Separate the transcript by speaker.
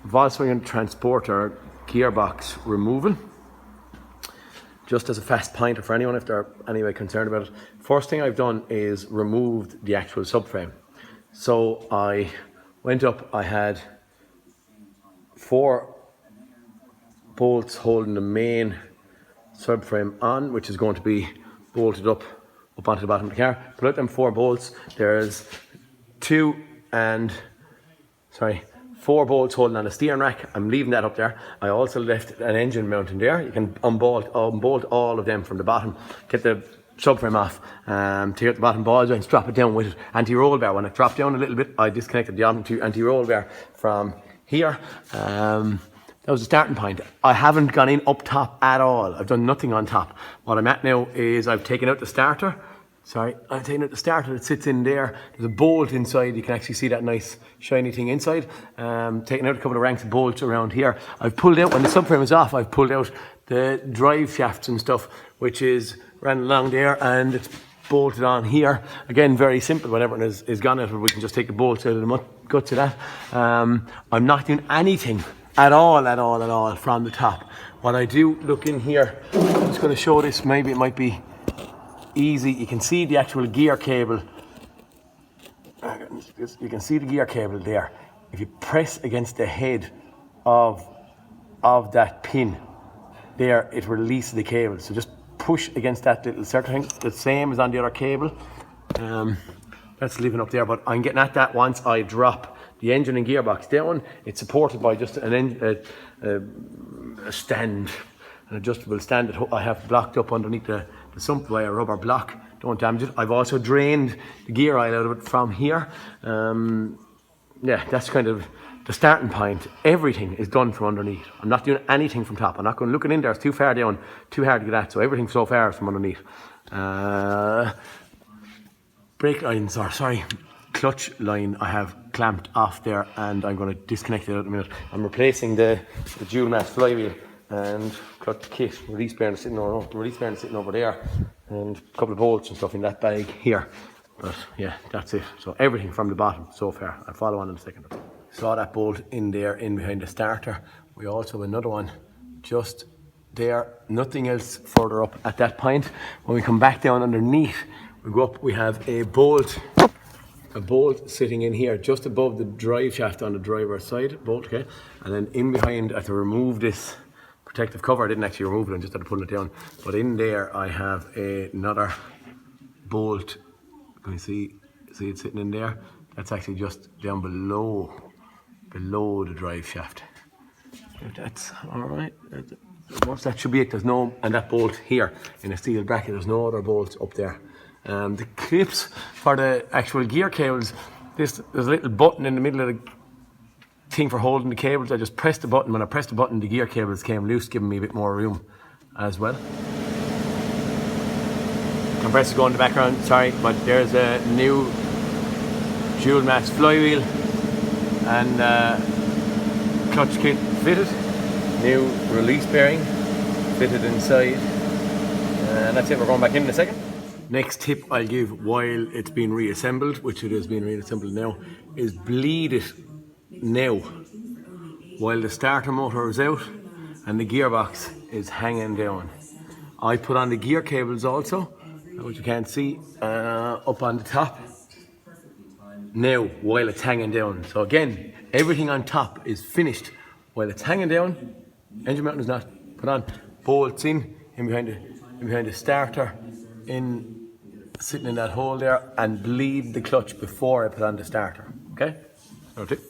Speaker 1: Volkswagen Transporter gearbox removal. Just as a fast pointer for anyone if they're anyway concerned about it. First thing I've done is removed the actual subframe. So I went up, I had 4 bolts holding the main subframe on, which is going to be bolted up onto the bottom of the car. Put out them 4 bolts. There's 4 bolts holding on the steering rack. I'm leaving that up there. I also left an engine mount in there. You can unbolt all of them from the bottom. Get the subframe off, take out the bottom ball joints, drop it down with anti-roll bar. When it dropped down a little bit, I disconnected the anti-roll bar from here. That was the starting point. I haven't gone in up top at all. I've done nothing on top. What I'm at now is I've taken out the starter. I've taken out the starter that sits in there. There's a bolt inside. You can actually see that nice shiny thing inside. Taking out a couple of ranks of bolts around here. I've pulled out, when the subframe is off, I've pulled out the drive shafts and stuff, which is ran along there, and it's bolted on here. Again, very simple. When everything is gone out, we can just take the bolts out of the guts of that. I'm not doing anything at all from the top. What I do, look in here, I'm just going to show this, maybe it might be easy. You can see the actual gear cable. You can see the gear cable there. If you press against the head of that pin there, it releases the cable. So just push against that little circle thing, the same as on the other cable. That's leaving up there, but I'm getting at that once I drop the engine and gearbox down. It's supported by just a stand, an adjustable stand that I have blocked up underneath the sump by a rubber block. Don't damage it. I've also drained the gear oil out of it from here. Yeah, that's kind of the starting point. Everything is done from underneath. I'm not doing anything from top. I'm not going looking in there. It's too far down, too hard to get at. So everything so far is from underneath. Brake lines, or sorry, clutch line I have clamped off there, and I'm going to disconnect it out in a minute. I'm replacing the dual mass flywheel and clutch kit. Release bearing sitting over there, and a couple of bolts and stuff in that bag here. But yeah, that's it. So everything from the bottom so far. I'll follow on in a second. Saw that bolt in there, in behind the starter. We also have another one just there. Nothing else further up at that point. When we come back down underneath, we go up, we have a bolt sitting in here just above the drive shaft on the driver's side, bolt, okay? And then in behind, I have to remove this protective cover. I didn't actually remove it, I just had to pull it down. But in there, I have another bolt. Can you see it sitting in there? That's actually just down below the drive shaft. If that's all right, that should be it. There's no, and that bolt here in a steel bracket, there's no other bolts up there. The clips for the actual gear cables, there's a little button in the middle of the thing for holding the cables. I just pressed the button. When I pressed the button, the gear cables came loose, giving me a bit more room as well. Compressor going in the background, sorry, but there's a new dual mass flywheel and clutch kit fitted, new release bearing fitted inside, and that's it. We're going back in a second. Next tip I'll give while it's being reassembled, which it is being reassembled now, is bleed it now while the starter motor is out and the gearbox is hanging down. I put on the gear cables also, which you can't see, up on the top now while it's hanging down. So again, everything on top is finished while it's hanging down. Engine mount is not put on. Bolts in behind the starter, sitting in that hole there, and bleed the clutch before I put on the starter. Okay? That's it.